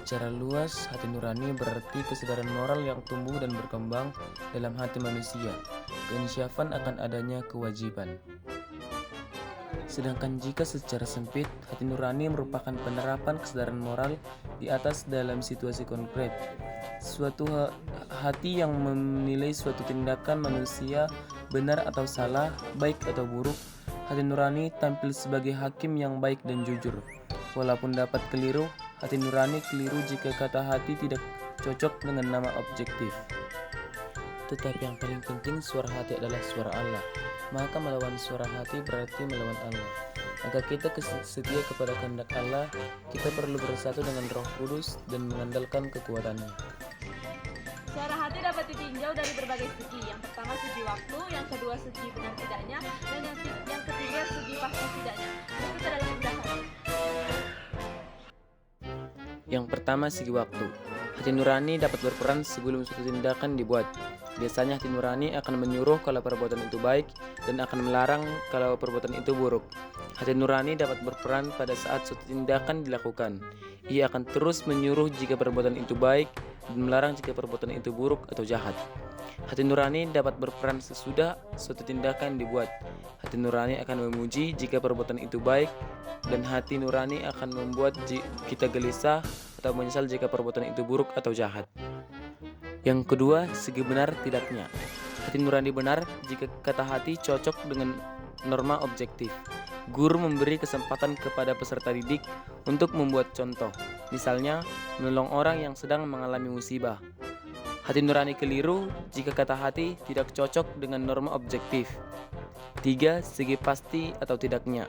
Secara luas, hati nurani berarti kesadaran moral yang tumbuh dan berkembang dalam hati manusia, keinsyafan akan adanya kewajiban. Sedangkan jika secara sempit, hati nurani merupakan penerapan kesadaran moral di atas dalam situasi konkret. Suatu hati yang menilai suatu tindakan manusia benar atau salah, baik atau buruk. Hati nurani tampil sebagai hakim yang baik dan jujur. Walaupun dapat keliru, hati nurani keliru jika kata hati tidak cocok dengan nama objektif. Tetapi yang paling penting, suara hati adalah suara Allah. Maka melawan suara hati berarti melawan Allah. Agar kita setia kepada kehendak Allah, kita perlu bersatu dengan Roh Kudus dan mengandalkan kekuatannya. Suara hati dapat ditinjau dari berbagai segi. Yang pertama segi waktu, yang kedua segi benar tidaknya, dan yang ketiga segi pasti tidaknya. Berikut adalah penjelasan. Yang pertama segi waktu. Hati nurani dapat berperan sebelum suatu tindakan dibuat. Biasanya hati nurani akan menyuruh kalau perbuatan itu baik dan akan melarang kalau perbuatan itu buruk. Hati nurani dapat berperan pada saat suatu tindakan dilakukan. Ia akan terus menyuruh jika perbuatan itu baik dan melarang jika perbuatan itu buruk atau jahat. Hati nurani dapat berperan sesudah suatu tindakan dibuat. Hati nurani akan memuji jika perbuatan itu baik, dan hati nurani akan membuat kita gelisah atau menyesal jika perbuatan itu buruk atau jahat. Yang kedua, segi benar tidaknya. Hati nurani benar jika kata hati cocok dengan norma objektif. Guru memberi kesempatan kepada peserta didik untuk membuat contoh, misalnya menolong orang yang sedang mengalami musibah. Hati nurani keliru jika kata hati tidak cocok dengan norma objektif. 3. Segi pasti atau tidaknya.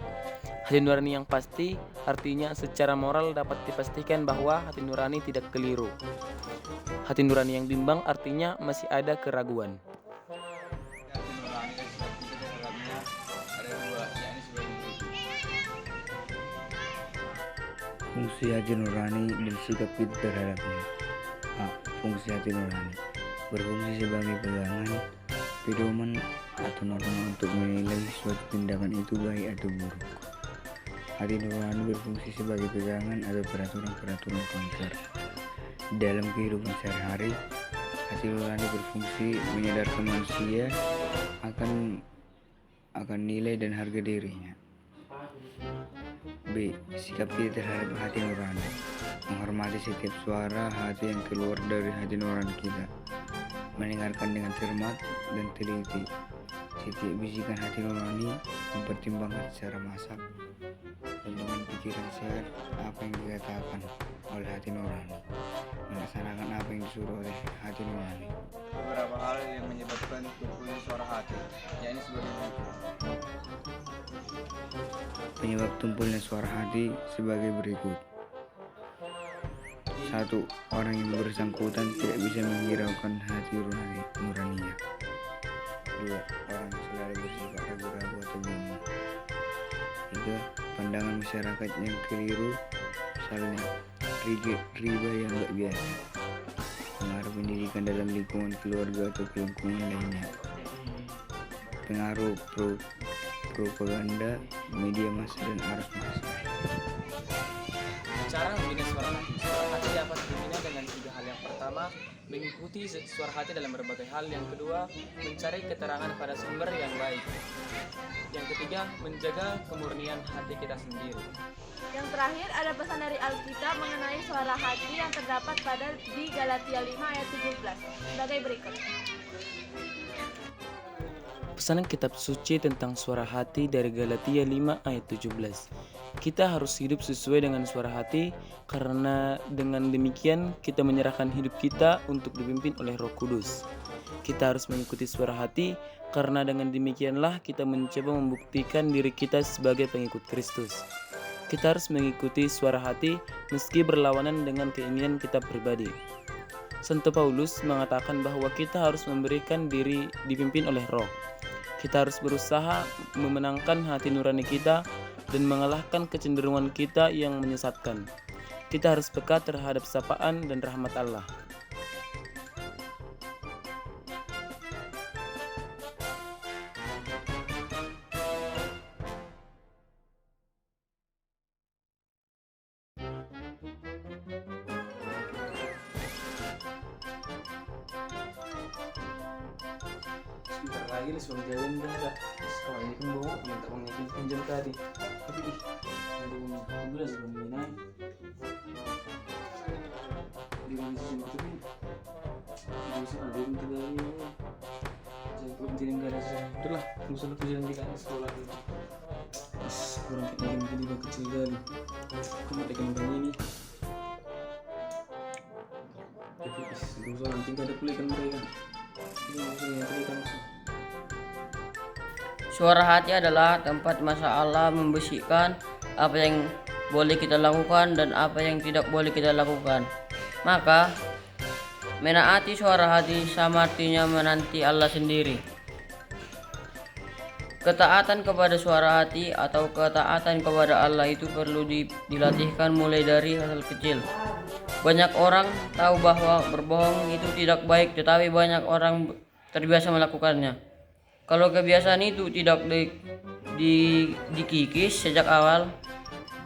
Hati nurani yang pasti artinya secara moral dapat dipastikan bahwa hati nurani tidak keliru. Hati nurani yang bimbang artinya masih ada keraguan. Hati nurani dan sikap kita terhadapnya ada dua, yakni sebagai berikut. Fungsi hati nurani dan sikap kita terhadapnya. A. Fungsi hati nurani berfungsi sebagai pegangan, pedoman, atau norma untuk menilai suatu tindakan itu baik atau buruk. Hati nurani berfungsi sebagai pegangan atau peraturan-peraturan konkret dalam kehidupan sehari-hari. Hati nurani berfungsi menyadarkan manusia akan nilai dan harga dirinya. B. Sikap kita terhadap hati nurani menghormati setiap suara hati yang keluar dari hati nurani kita, mendengarkan dengan cermat dan teliti setiap bisikan hati nurani, mempertimbangkan secara masak dan dengan pikiran sehat apa yang dikatakan oleh hati nurani, melaksanakan apa yang disuruh oleh hati nurani. Beberapa hal yang menyebabkan tumpulnya suara hati, yakni sebagai berikut. Penyebab tumpulnya suara hati sebagai berikut. 1. Orang yang bersangkutan tidak bisa menghiraukan hati nuraninya. 2. Orang yang selalu bersifat ragu-ragu atau bingung. 3. Pandangan masyarakat yang keliru, misalnya riba yang gak biasa, pengaruh pendidikan dalam lingkungan keluarga atau lingkungan lainnya, pengaruh propaganda, media massa, dan arus massa. Cara membina suara hati. Suara hati dapat dibina dengan 3 hal. Yang pertama, mengikuti suara hati dalam berbagai hal. Yang kedua, mencari keterangan pada sumber yang baik. Yang ketiga, menjaga kemurnian hati kita sendiri. Yang terakhir ada pesan dari Alkitab mengenai suara hati yang terdapat di Galatia 5 ayat 17 sebagai berikut. Pesanan kitab suci tentang suara hati dari Galatia 5 ayat 17. Kita harus hidup sesuai dengan suara hati, karena dengan demikian kita menyerahkan hidup kita untuk dipimpin oleh Roh Kudus. Kita harus mengikuti suara hati, karena dengan demikianlah kita mencoba membuktikan diri kita sebagai pengikut Kristus. Kita harus mengikuti suara hati meski berlawanan dengan keinginan kita pribadi. Santo Paulus mengatakan bahwa kita harus memberikan diri dipimpin oleh Roh. Kita harus berusaha memenangkan hati nurani kita dan mengalahkan kecenderungan kita yang menyesatkan. Kita harus peka terhadap sapaan dan rahmat Allah. Bentar lagi nih sebelum jalan udah ada. Kalau ini kan bawa minta uangnya pinjam tadi. Tapi tunggu lah sebelum ini naik. Di mana sih itu kan? Di sana ada yang tinggal ini. Jangan perlu jadi nggak ada. Udah lah, tunggu sampai tujuan di kantor sekolah dulu. Kurang kayak gini juga kecil kali. Kamu tekan orang ini. Tapi tunggu nanti nggak ada kulikan mereka. Ini maksudnya kulikan. Suara hati adalah tempat masa Allah membisikkan apa yang boleh kita lakukan dan apa yang tidak boleh kita lakukan. Maka menaati suara hati sama artinya menanti Allah sendiri. Ketaatan kepada suara hati atau ketaatan kepada Allah itu perlu dilatihkan mulai dari hal kecil. Banyak orang tahu bahwa berbohong itu tidak baik, tetapi banyak orang terbiasa melakukannya. Kalau kebiasaan itu tidak dikikis sejak awal,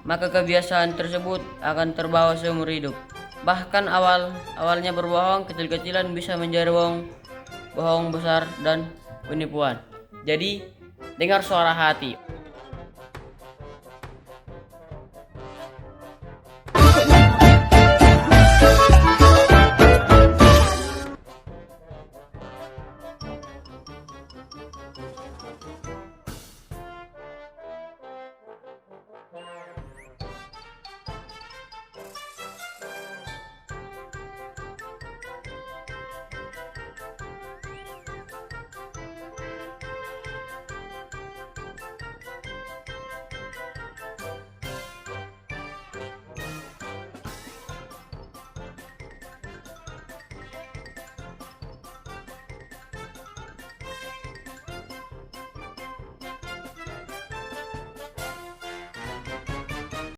maka kebiasaan tersebut akan terbawa seumur hidup. Bahkan awalnya berbohong kecil-kecilan bisa menjadi bohong besar dan penipuan. Jadi, dengar suara hati.